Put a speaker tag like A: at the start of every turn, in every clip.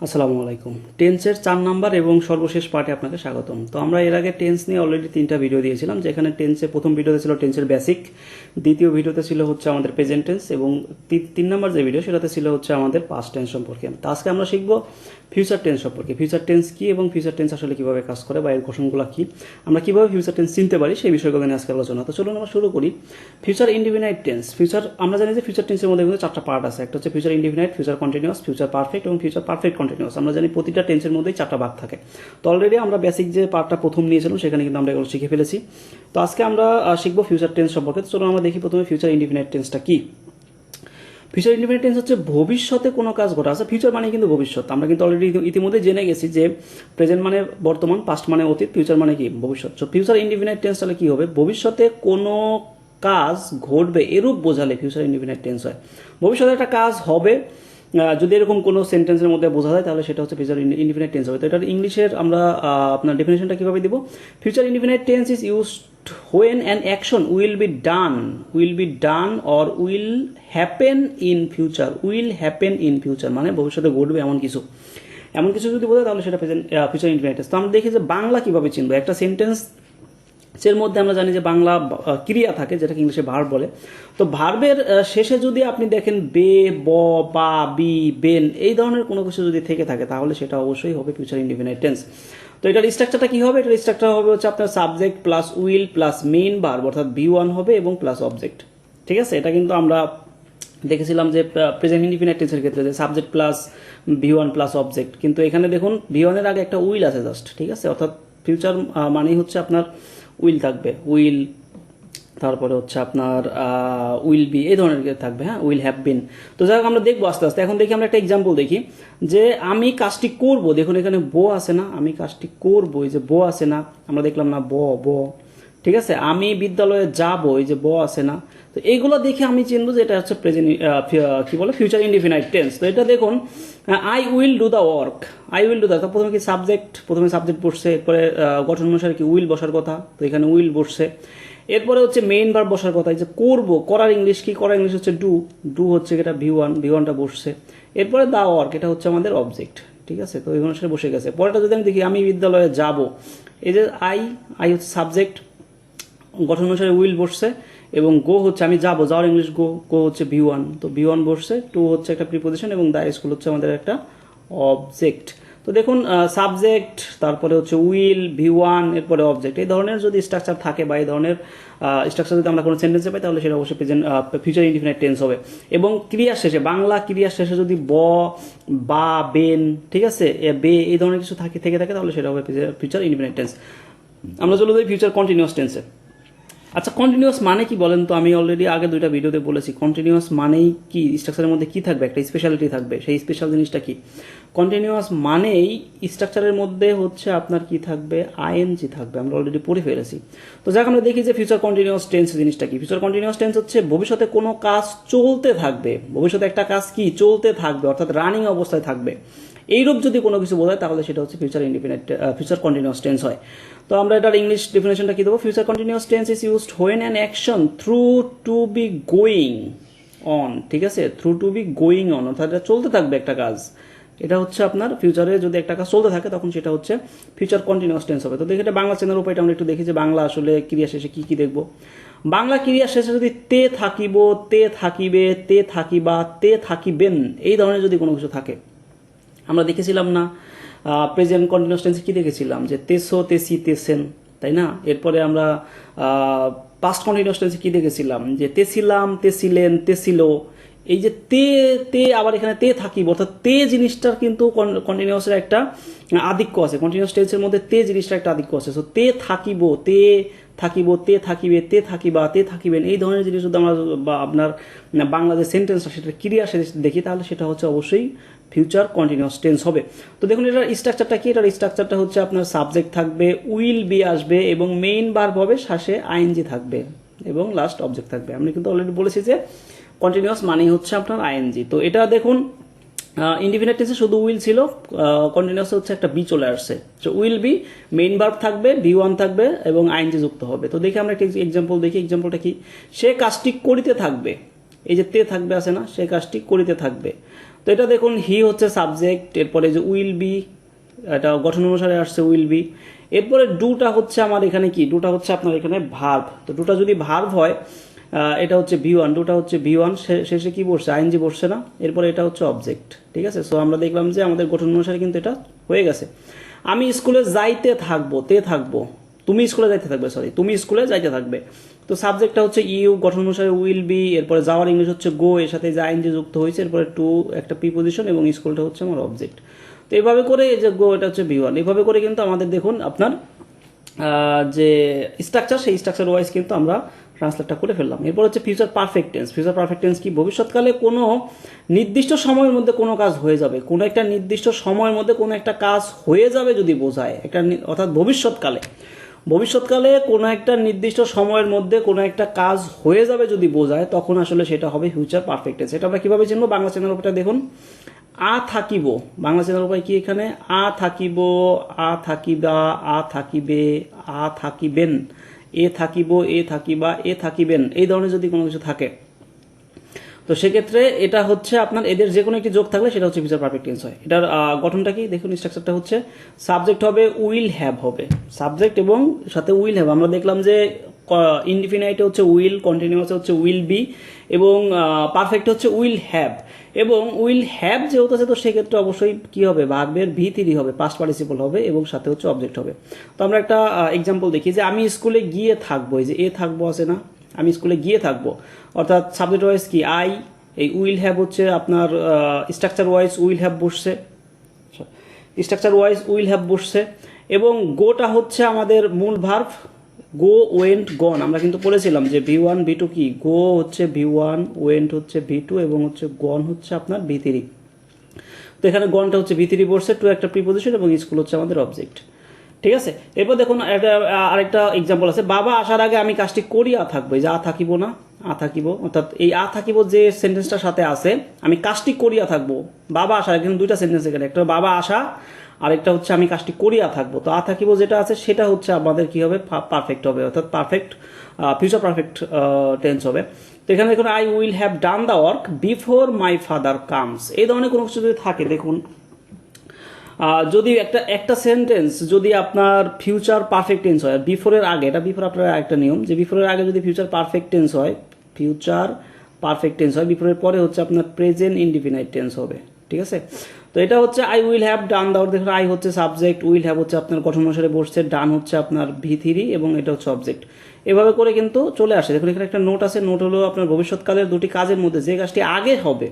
A: আসসালামু আলাইকুম। টেন্সের 4 নাম্বার এবং সর্বশেষ পার্টে আপনাকে স্বাগতম। তো আমরা এর আগে টেন্স নিয়ে অলরেডি 3টা ভিডিও দিয়েছিলাম, যেখানে টেন্সে প্রথম ভিডিওতে ছিল টেন্সের বেসিক, দ্বিতীয় ভিডিওতে ছিল হচ্ছে আমাদের প্রেজেন্ট টেন্স এবং 3 নাম্বার যে ভিডিও সেটাতে ছিল হচ্ছে আমাদের পাস্ট টেন্স সম্পর্কে। তো আজকে আমরা শিখব ফিউচার টেন্স সম্পর্কে। ফিউচার টেন্স কি এবং ফিউচার টেন্স আসলে কিভাবে কাজ করে বা এর গঠনগুলো কি, আমরা কিভাবে ফিউচার টেন্স চিনতে পারি সেই বিষয়গুলো নিয়ে আজকে আলোচনা। তো চলুন আমরা শুরু করি। Future indefinite tense. আমরা জানি যে ফিউচার টেন্সের মধ্যে কিন্তু 4টা পার্ট আছে। একটা হচ্ছে future indefinite, future continuous, future perfect এবং ফিউচার পারফেক্ট কন্টিনিউয়াস। আমরা জানি প্রতিটা টেন্সের মধ্যেই 4টা ভাগ থাকে। তো অলরেডি আমরা বেসিক যে পার্টটা প্রথম নিয়েছিলাম সেখানে কিন্তু আমরা এগুলো শিখে ফেলেছি। তো আজকে আমরা শিখবো ফিউচার টেন্স সম্পর্কে। চলুন আমরা দেখি প্রথমে ফিউচার ইনডিফিনাইট টেন্সটা কি। ফিউচার ইনডিফিনাইট টেন্স হচ্ছে ভবিষ্যতে কোনো কাজ ঘটা। আচ্ছা, ফিউচার মানে কিন্তু ভবিষ্যৎ। আমরা কিন্তু অলরেডি ইতিমধ্যে জেনে গেছি যে প্রেজেন্ট মানে বর্তমান, পাস্ট মানে অতীত, ফিউচার মানে কি ভবিষ্যৎ। তো ফিউচার ইনডিফিনাইট টেন্স তাহলে কি হবে? ভবিষ্যতে কোনো কাজ ঘটবে এরূপ বোঝালে ফিউচার ইনডিফিনাইট টেন্স হয়। ভবিষ্যতে একটা কাজ হবে যদি এরকম কোনো সেন্টেন্সের মধ্যে বোঝা যায় তাহলে সেটা হচ্ছে ফিউচার ইনডিফিনাইট টেন্স হবে। তো এটার ইংলিশের আমরা আপনার ডেফিনেশনটা কিভাবে দিব? Future indefinite tense is used when an action will be done or will happen in future মানে ভবিষ্যতে ঘটবে এমন কিছু যদি বোঝায় তাহলে সেটা ফিউচার ইনডিফিনাইট টেন্স। তো আমরা দেখি যে বাংলা কিভাবে চিনবো। একটা সেন্টেন্স এর মধ্যে আমরা জানি যে বাংলা ক্রিয়া থাকে, যেটাকে ইংলিশে ভার্ব বলে। তো ভার্বের শেষে যদি আপনি দেখেন বে, ব, বা, বি, বেন এই ধরনের কোনো কিছু যদি থেকে থাকে তাহলে সেটা অবশ্যই হবে ফিউচার ইনডিফিনাইট টেন্স। তো এটার স্ট্রাকচারটা কি হবে? এটার স্ট্রাকচার হবে হচ্ছে আপনার subject plus will plus main verb, অর্থাৎ V1 হবে এবং প্লাস অবজেক্ট। ঠিক আছে, এটা কিন্তু আমরা দেখেছিলাম যে প্রেজেন্ট ইনডিফিনাইট টেন্সের ক্ষেত্রে যে subject plus V1 plus object, কিন্তু এখানে দেখুন V1 এর আগে একটা উইল আছে জাস্ট। ঠিক আছে, অর্থাৎ ফিউচার মানেই হচ্ছে আপনার উইল থাকবে, উইল, তারপরে হচ্ছে আপনার উইল বি এই ধরনের থাকবে। হ্যাঁ, উইল হ্যাভ বিন। তো যাই হোক, আমরা দেখবো আস্তে আস্তে। এখন দেখি আমরা একটা এক্সাম্পল দেখি যে আমি কাজটি করব। দেখুন এখানে বো আছে না, আমি কাজটি করব, এই যে বো আছে না, আমরা দেখলাম না ব। ঠিক আছে, আমি বিদ্যালয়ে যাব, এই যে ব আছে না। তো এইগুলো দেখে আমি চিনবো যে এটা হচ্ছে প্রেজেন্ট কি বলে ফিউচার ইনডিফিনাইট টেন্স। তো এটা দেখুন I will do the work, I will do the, প্রথমে কি প্রথমে সাবজেক্ট বসছে, এরপরে গঠন অনুসারে কি উইল বসার কথা, তো এখানে উইল বসছে। এরপরে হচ্ছে মেইন ভার্ব বসার কথা, যে করব, করার ইংলিশ কি? করার ইংলিশ হচ্ছে ডু হচ্ছে এটা V1টা বসছে। এরপরে দা ওয়ার্ক, এটা হচ্ছে আমাদের অবজেক্ট। ঠিক আছে, তো এই অনুসারে বসে গেছে। পরেরটা যদি আমি দেখি আমি বিদ্যালয়ে যাব, এই যে আই হচ্ছে সাবজেক্ট, গঠন অনুসারে উইল বসছে এবং গো হচ্ছে আমি যাব, যাওয়ার ইংলিশ গো হচ্ছে V1, তো V1 বসছে, টু হচ্ছে একটা প্রিপোজিশন এবং দা স্কুল হচ্ছে আমাদের একটা অবজেক্ট। তো দেখুন সাবজেক্ট, তারপরে হচ্ছে উইল, V1, এরপরে অবজেক্ট, এই ধরনের যদি স্ট্রাকচার থাকে বা এই ধরনের স্ট্রাকচার যদি আমরা কোনো সেন্টেন্সে পাই তাহলে সেটা অবশ্যই ফিউচার ইনডিফিনাইট টেন্স হবে। এবং ক্রিয়ার শেষে, বাংলা ক্রিয়ার শেষে যদি ব, বা, বেন, ঠিক আছে, বে এই ধরনের কিছু থেকে থাকে তাহলে সেটা হবে ফিউচার ইনডিফিনাইট টেন্স। আমরা চলে যাই ফিউচার কন্টিনিউয়াস টেন্সে। আচ্ছা, কন্টিনিউয়াস মানে কি বলেন তো? আমি অলরেডি আগে 2টা ভিডিওতে বলেছি কন্টিনিউয়াস মানেই কি, স্ট্রাকচারের মধ্যে কি থাকবে, একটা স্পেশালিটি থাকবে। সেই স্পেশাল জিনিসটা কি? কন্টিনিউয়াস মানেই স্ট্রাকচারের মধ্যে হচ্ছে আপনার কি থাকবে? আইএনজি থাকবে। আমরা অলরেডি পড়ে ফেলেছি। তো যাক আমরা দেখি যে ফিউচার কন্টিনিউয়াস টেন্স জিনিসটা কি। ফিউচার কন্টিনিউয়াস টেন্স হচ্ছে ভবিষ্যতে কোনো কাজ চলতে থাকবে, ভবিষ্যতে একটা কাজ কি চলতে থাকবে, অর্থাৎ রানিং অবস্থায় থাকবে। এইরূপ যদি কোনো কিছু বোঝায় তাহলে সেটা হচ্ছে ফিউচার কন্টিনিউয়াস টেন্স হয়। তো আমরা এটার ইংলিশ ডেফিনেশনটা কি দেবো? Future continuous tense is used when an action through to be going on. ঠিক আছে, through to be going on, অর্থাৎ এটা চলতে থাকবে একটা কাজ। এটা হচ্ছে আপনার ফিউচারে যদি একটা কাজ চলতে থাকে তখন সেটা হচ্ছে ফিউচার কন্টিনিউয়াস টেন্স হবে। তো দেখি এটা বাংলা চ্যানেলের উপর এটা আমরা একটু দেখি যে বাংলা আসলে ক্রিয়া শেষে কি দেখবো। বাংলা ক্রিয়া শেষে যদি তে থাকিব, তে থাকিবে, তে থাকিবা, তে থাকিবেন এই ধরনের যদি কোনো কিছু থাকে, আমরা দেখেছিলাম না প্রেজেন্ট কন্টিনিউয়াস টেন্সে কি দেখেছিলাম যে তেসো, তেসি, তেসেন, তাই না? এরপরে আমরা পাস্ট কন্টিনিউয়াস টেন্সে কি দেখেছিলাম যে তেছিলাম, তেছিলেন, তেছিল। এই যে তে আবার এখানে তে থাকিব, অর্থাৎ তে জিনিসটার কিন্তু কন্টিনিউয়াসের একটা আধিক্য আছে। কন্টিনিউয়াস টেন্সের মধ্যে তে জিনিসটার একটা আধিক্য আছে। সো তে থাকিব, তে থাকিব, তে থাকিবে, তে থাকিবা, তে থাকিবেন এই ধরনের জিনিস যদি আমরা বা আপনার বাংলা যে সেন্টেন্সটা সেটা ক্রিয়া শেষে দেখি তাহলে সেটা হচ্ছে অবশ্যই ফিউচার কন্টিনিউয়াস টেন্স হবে। তো দেখুন এটার স্ট্রাকচারটা কি? এটার স্ট্রাকচারটা হচ্ছে আপনার সাবজেক্ট থাকবে, উইল বি আসবে এবং মেইন ভার্ব হবে, শেষে আইএনজি থাকবে এবং লাস্ট অবজেক্ট থাকবে। আমি কিন্তু অলরেডি বলেছি যে কন্টিনিউয়াস মানেই হচ্ছে আপনার আইএনজি। তো এটা দেখুন ইনডিফিনিট টেন্সে শুধু উইল ছিল, কন্টিনিউয়াস হচ্ছে একটা বি চলে আসছে। তো উইল বি, মেইন ভার্ব থাকবে, V1 থাকবে এবং আইএনজি যুক্ত হবে। তো দেখি আমরা একটা এক্সাম্পল দেখি। এক্সাম্পলটা কি? সে কাজটি করিতে থাকবে, এই যে তে থাকবে আছে না, সে কাজটি করিতে থাকবে। তো এটা দেখুন হি হচ্ছে সাবজেক্ট, এরপরে যে উইল বি, এটা গঠন অনুসারে আসছে উইল বি। এরপরে ডুটা হচ্ছে আমার এখানে কি, ডুটা হচ্ছে আপনার এখানে ভার্ব। তো ডুটা যদি ভার্ব হয় এটা হচ্ছে ভি1, ডুটা হচ্ছে ভি1, শেষে কি বসছে, আইএনজি বসছে না। এরপরে এটা হচ্ছে অবজেক্ট, ঠিক আছে। সো আমরা দেখলাম যে আমাদের গঠন অনুসারে কিন্তু এটা হয়ে গেছে। আমি স্কুলে যাইতে থাকবো, তে থাকবো, তুমি স্কুলে যাইতে থাকবে, সরি তুমি স্কুলে যাইতে থাকবে। তো সাবজেক্টটা হচ্ছে ইউ, গঠন অনুসারে উইল বি, এরপরে যাওয়ার ইংলিশ হচ্ছে গো, এর সাথে যে আইএনজি যুক্ত হয়েছে, এরপরে টু একটা প্রিপোজিশন এবং স্কুলটা হচ্ছে আমার অবজেক্ট। তো এইভাবে করে এই যে গো এটা হচ্ছে ভি1, এইভাবে করে কিন্তু আমাদের দেখুন আপনার যে স্ট্রাকচার, সেই স্ট্রাকচার ওয়াইজ কিন্তু আমরা ট্রান্সলেটটা করে ফেললাম। এরপর হচ্ছে future perfect tense. Future perfect tense কি, ভবিষ্যৎকালে কোনো নির্দিষ্ট সময়ের মধ্যে কোনো কাজ হয়ে যাবে, কোনো একটা নির্দিষ্ট সময়ের মধ্যে কোনো একটা কাজ হয়ে যাবে যদি বোঝায় একটা, অর্থাৎ ভবিষ্যৎকালে কোনো একটা নির্দিষ্ট সময়ের মধ্যে কোনো একটা কাজ হয়ে যাবে যদি বোঝায়, তখন আসলে সেটা হবে ফিউচার পারফেক্ট টেন্স। এটা আমরা কিভাবে চিনবো, বাংলা চ্যানেল উপরটা দেখুন, আ থাকিব, বাংলা চ্যানেল উপায় কি, এখানে আ থাকিব, আ থাকিবা, আ থাকিবে, আ থাকিবেন, এ থাকিব, এ থাকিবা, এ থাকিবেন, এই ধরনের যদি কোনো কিছু থাকে, তো সেক্ষেত্রে এটা হচ্ছে আপনার এদের যে কোনো একটি যোগ থাকলে সেটা হচ্ছে ফিউচার পারফেক্ট টেন্স হয়। এটার গঠনটা কি দেখুন, স্ট্রাকচারটা হচ্ছে সাবজেক্ট হবে উইল হ্যাভ, হবে সাবজেক্ট এবং সাথে উইল হ্যাভ। আমরা দেখলাম যে ইনডিফিনাইটে হচ্ছে উইল, কন্টিনিউয়াসে হচ্ছে উইল বি, এবং পারফেক্ট হচ্ছে উইল হ্যাভ। এবং উইল হ্যাভ যেহেতু আছে, তো সেক্ষেত্রে অবশ্যই কি হবে, ভার্বের ভি3 হবে, পাস্ট পার্টিসিপল হবে এবং সাথে হচ্ছে অবজেক্ট হবে। তো আমরা একটা এক্সাম্পল দেখি যে আমি স্কুলে গিয়ে থাকবো, এই যে এ থাকবো আছে না, আমি স্কুলে গিয়ে থাকবো, অর্থাৎ সাবজেক্ট ওয়াইজ কি আই, এই উইল হ্যাভ হচ্ছে আপনার স্ট্রাকচার ওয়াইজ উইল হ্যাভ বসছে, স্ট্রাকচার ওয়াইজ উইল হ্যাভ বসছে। এবং গোটা হচ্ছে আমাদের মূল ভার্ব, গো ওয়েন্ট গন, আমরা কিন্তু বলেছিলাম যে ভি1 ভি2 কি, গো হচ্ছে ভি1, ওয়েন্ট হচ্ছে ভি2 এবং হচ্ছে গন হচ্ছে আপনার ভি3। তো এখানে গনটা হচ্ছে ভি3 বসছে, টু একটা প্রিপোজিশন এবং স্কুল হচ্ছে আমাদের অবজেক্ট, ঠিক আছে। এরপর দেখুন আরেকটা এক্সাম্পল আছে, বাবা আসার আগে আমি কাজটি করিয়া থাকবো, এই যে আ থাকিব না, আ থাকিব, অর্থাৎ এই আ থাকিব যে সেন্টেন্সটার সাথে আছে, আমি কাজটি করিয়া থাকবো, বাবা আসার আগে, দুইটা সেন্টেন্স এখানে, একটা বাবা আসা, আরেকটা হচ্ছে আমি কাজটি করিয়া থাকবো। তো আ থাকিব যেটা আছে সেটা হচ্ছে আমাদের কি হবে, পারফেক্ট হবে, অর্থাৎ পারফেক্ট ফিউচার পারফেক্ট টেন্স হবে। তো এখানে দেখুন I will have done the work before my father comes, এই ধরনের কোনো কিছু যদি থাকে, দেখুন যদি একটা সেন্টেন্স যদি আপনার ফিউচার পারফেক্ট টেন্স হয়, বিফোরের আগে, এটা বিফোর আপনার একটা নিয়ম যে বিফোরের আগে যদি ফিউচার পারফেক্ট টেন্স হয়, ফিউচার পারফেক্ট টেন্স হয়, বিফোরের পরে হচ্ছে আপনার প্রেজেন্ট ইনডিফিনাইট টেন্স হবে, ঠিক আছে। তো এটা হচ্ছে আই উইল হ্যাভ ডান দাও, দেখুন আই হচ্ছে সাবজেক্ট, উইল হ্যাভ হচ্ছে আপনার গঠন অনুসারে বসছে, ডান হচ্ছে আপনার ভি3 এবং এটা হচ্ছে অবজেক্ট। এভাবে করে কিন্তু চলে আসে। দেখুন এখানে একটা নোট আছে, নোট হলো আপনার ভবিষ্যৎকালের দুটি কাজের মধ্যে যে কাজটি আগে হবে,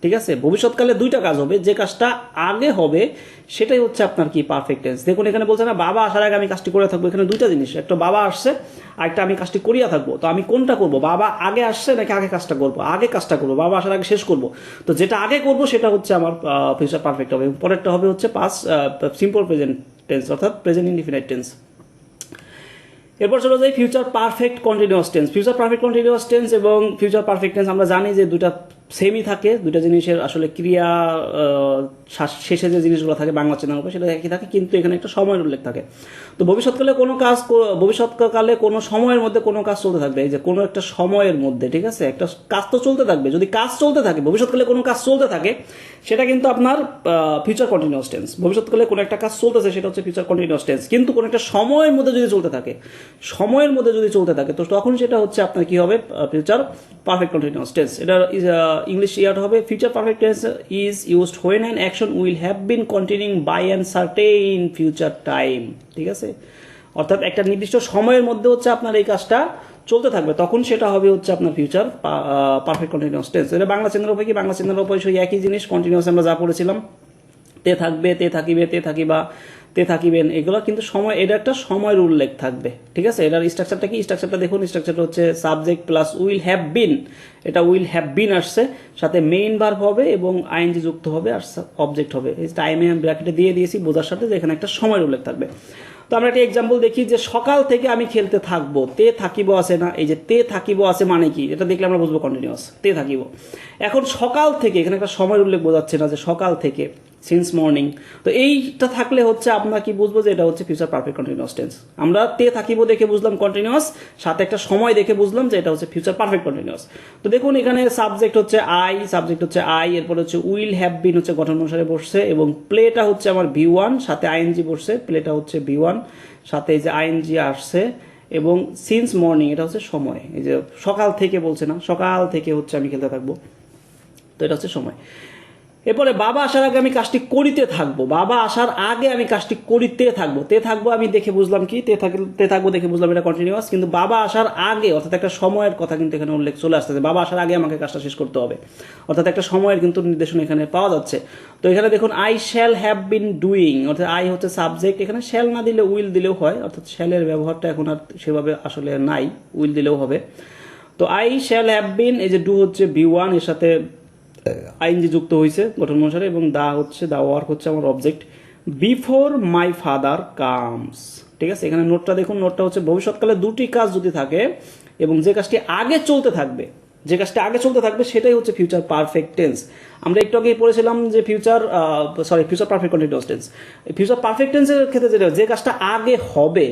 A: ঠিক আছে, ভবিষ্যৎকালে দুইটা কাজ হবে, যে কাজটা আগে হবে সেটাই হচ্ছে আপনার কি পারফেক্ট টেন্স। দেখুন এখানে বলছে না বাবা আসার আগে আমি কাজটি করে থাকবো, এখানে দুইটা জিনিস, একটা বাবা আসছে আর একটা আমি কাজটি করিয়া থাকবো। তো আমি কোনটা করব, বাবা আগে আসছে নাকি আগে কাজটা করবো, আগে কাজটা করবো, বাবা আসার আগে শেষ করব। তো যেটা আগে করব সেটা হচ্ছে আমার ফিউচার পারফেক্ট হবে, এবং পরেরটা হবে হচ্ছে পাস্ট সিম্পল প্রেজেন্ট টেন্স, অর্থাৎ প্রেজেন্ট ইনডিফিনাইট টেন্স। এরপর চলে যাই future perfect continuous tense. Future perfect continuous tense এবং ফিউচার পারফেক্ট টেন্স আমরা জানি যে দুটা সেমই থাকে, দুটা জিনিসের আসলে ক্রিয়া শেষে যে জিনিসগুলো থাকে বাংলা চ্যানেল উপরে সেটা একই থাকে, কিন্তু এখানে একটা সময়ের উল্লেখ থাকে। তো ভবিষ্যৎকালে কোনো সময়ের মধ্যে কোনো কাজ চলতে থাকবে, এই যে কোনো একটা সময়ের মধ্যে, ঠিক আছে, একটা কাজ তো চলতে থাকবে। যদি কাজ চলতে থাকে, ভবিষ্যৎকালে কোনো কাজ চলতে থাকে, সেটা কিন্তু আপনার ফিউচার কন্টিনিউয়াস টেন্স। ভবিষ্যৎকালে কোনো একটা কাজ চলতেছে সেটা হচ্ছে ফিউচার কন্টিনিউয়াস টেন্স। কিন্তু কোনো একটা সময়ের মধ্যে যদি চলতে থাকে, তো তখন সেটা হচ্ছে আপনার কি হবে, ফিউচার পারফেক্ট কন্টিনিউয়াস টেন্স। এটা ইংলিশ ইয়ার্ড হবে future perfect tense is used when an action will have been continuing by an certain future time, ঠিক আছে। অর্থাৎ একটা নির্দিষ্ট সময়ের মধ্যে হচ্ছে আপনার এই কাজটা চলতে থাকবে, তখন সেটা হবে হচ্ছে আপনার ফিউচার পারফেক্ট কন্টিনিউয়াস টেন্স। এটা বাংলা চ্যানেল উপরে কি, বাংলা চ্যানেল উপরে সেই একই জিনিস, কন্টিনিউয়াস আমরা যা পড়েছিলাম, তে থাকবে, তে থাকিবে, তে থাকিবা, তে থাকিবেন, এগুলো কিন্তু সময়, এটা একটা সময়ের উল্লেখ থাকবে, ঠিক আছে। এটার স্ট্রাকচারটা কি, স্ট্রাকচারটা দেখুন, স্ট্রাকচারটা হচ্ছে সাবজেক্ট প্লাস উইল হ্যাভ বিন, এটা উইল হ্যাভ বিন আসছে, সাথে মেইন ভার্ব হবে এবং আইএনজি যুক্ত হবে আর অবজেক্ট হবে। এই টাইমে আমি ব্র্যাকেটে দিয়ে দিয়েছি বোঝার সাথে যে এখানে একটা সময়ের উল্লেখ থাকবে। তো আমরা একটা এক্সাম্পল দেখি যে সকাল থেকে আমি খেলতে থাকবো, তে থাকিব আছে না, এই যে তে থাকিব আছে মানে কি, এটা দেখলে আমরা বুঝবো কন্টিনিউয়াস, তে থাকিব। এখন সকাল থেকে, এখানে একটা সময়ের উল্লেখ বোঝাচ্ছে না যে সকাল থেকে, সিন্স মর্নিং। তো এইটা থাকলে হচ্ছে আমরা কি বুঝবো যে এটা হচ্ছে ফিউচার পারফেক্ট কন্টিনিউয়াস টেন্স। আমরা তে থাকিব দেখে বুঝলাম কন্টিনিউয়াস, সাথে একটা সময় দেখে বুঝলাম যে এটা হচ্ছে ফিউচার পারফেক্ট কন্টিনিউয়াস। তো দেখুন এখানে সাবজেক্ট হচ্ছে আই, এরপর হচ্ছে উইল হ্যাভ বিন হচ্ছে গঠন অনুসারে বসছে, এবং প্লেটা হচ্ছে আমার V1, সাথে আইএনজি বসছে, প্লেটা হচ্ছে V1, সাথে এই যে আইএনজি আসছে, এবং সিন্স মর্নিং এটা হচ্ছে সময়। এই যে সকাল থেকে বলছে না, সকাল থেকে হচ্ছে আমি খেলতে থাকবো, তো এটা হচ্ছে সময়। এরপরে বাবা আসার আগে আমি কাজটি করিতে থাকবো, বাবা আসার আগে আমি কাজটি করিতে থাকবো, তে থাকবো আমি দেখে বুঝলাম কি, তে থাকবো দেখে বুঝলাম এটা কন্টিনিউয়াস, কিন্তু বাবা আসার আগে অর্থাৎ একটা সময়ের কথা কিন্তু এখানে উল্লেখ চলে আসতেছে, বাবা আসার আগে আমাকে কাজটা শেষ করতে হবে, অর্থাৎ একটা সময়ের কিন্তু নির্দেশনা এখানে পাওয়া যাচ্ছে। তো এখানে দেখুন I shall have been doing, অর্থাৎ আই হচ্ছে সাবজেক্ট, এখানে শ্যাল না দিলে উইল দিলেও হয়, অর্থাৎ শ্যালের ব্যবহারটা এখন আর সেভাবে আসলে নাই, উইল দিলেও হবে। তো আই শ্যাল হ্যাভ বিন, এই যে ডু হচ্ছে V1, এর সাথে আইনজি যুক্ত হয়েছে গঠন অনুসারে, এবং দা ওয়ার্ক হচ্ছে আমার object, before my father comes. ঠিক আছে, এখানে নোটটা দেখুন, নোটটা হচ্ছে ভবিষ্যৎকালে দুটি কাজ যদি থাকে এবং যে কাজটি আগে চলতে থাকবে, সেটাই হচ্ছে ফিউচার পারফেক্ট টেন্স। আমরা একটু আগেই পড়েছিলাম যে future perfect continuous tense. Future perfect টেন্সের ক্ষেত্রে যেটা, যে কাজটা আগে হবে,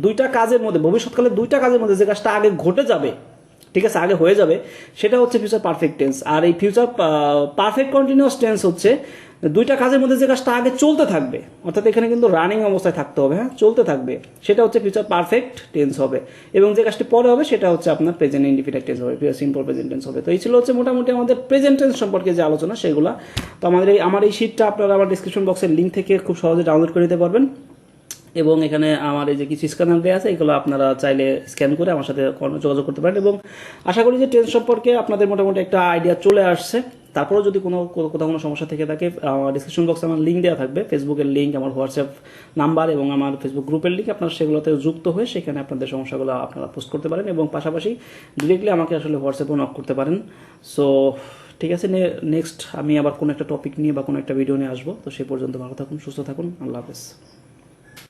A: দুইটা কাজের মধ্যে, ভবিষ্যৎকালে দুইটা কাজের মধ্যে যে কাজটা আগে ঘটে যাবে, ঠিক আছে, আগে হয়ে যাবে, সেটা হচ্ছে ফিউচার পারফেক্ট টেন্স। আর এই ফিউচার পারফেক্ট কন্টিনিউয়াস টেন্স হচ্ছে দুইটা কাজের মধ্যে যে কাজটা আগে চলতে থাকবে, অর্থাৎ এখানে কিন্তু রানিং অবস্থায় থাকতে হবে, হ্যাঁ, চলতে থাকবে, সেটা হচ্ছে ফিউচার পারফেক্ট টেন্স হবে। এবং যে কাজটি পরে হবে সেটা হচ্ছে আপনার প্রেজেন্ট ইনডিফিনিট টেন্স হবে, সিম্পল প্রেজেন্ট টেন্স হবে। তো এই ছিল হচ্ছে মোটামুটি আমাদের প্রেজেন্ট টেন্স সম্পর্কে যে আলোচনা সেগুলো। তো আমার এই শীটটা আপনারা আমার ডিসক্রিপশন বক্সের লিঙ্ক থেকে খুব সহজে ডাউনলোড করে নিতে পারবেন, এবং এখানে আমার এই যে কিছু স্ক্যানার দেওয়া আছে, এগুলো আপনারা চাইলে স্ক্যান করে আমার সাথে যোগাযোগ করতে পারেন। এবং আশা করি যে টেন্স সম্পর্কে আপনাদের মোটামুটি একটা আইডিয়া চলে আসছে। তারপরেও যদি কোথাও কোনো সমস্যা থেকে থাকে, আমার ডিসক্রিপশন বক্সে আমার লিঙ্ক দেওয়া থাকবে, ফেসবুকের লিঙ্ক, আমার হোয়াটসঅ্যাপ নাম্বার এবং আমার ফেসবুক গ্রুপের লিঙ্ক, আপনারা সেগুলোতে যুক্ত হয়ে সেখানে আপনাদের সমস্যাগুলো আপনারা পোস্ট করতে পারেন, এবং পাশাপাশি ডিরেক্টলি আমাকে আসলে হোয়াটসঅ্যাপেও নক করতে পারেন। সো ঠিক আছে, নেক্সট আমি আবার কোনো একটা টপিক নিয়ে বা কোনো একটা ভিডিও নিয়ে আসবো। তো সেই পর্যন্ত ভালো থাকুন, সুস্থ থাকুন, আল্লাহ হাফেজ।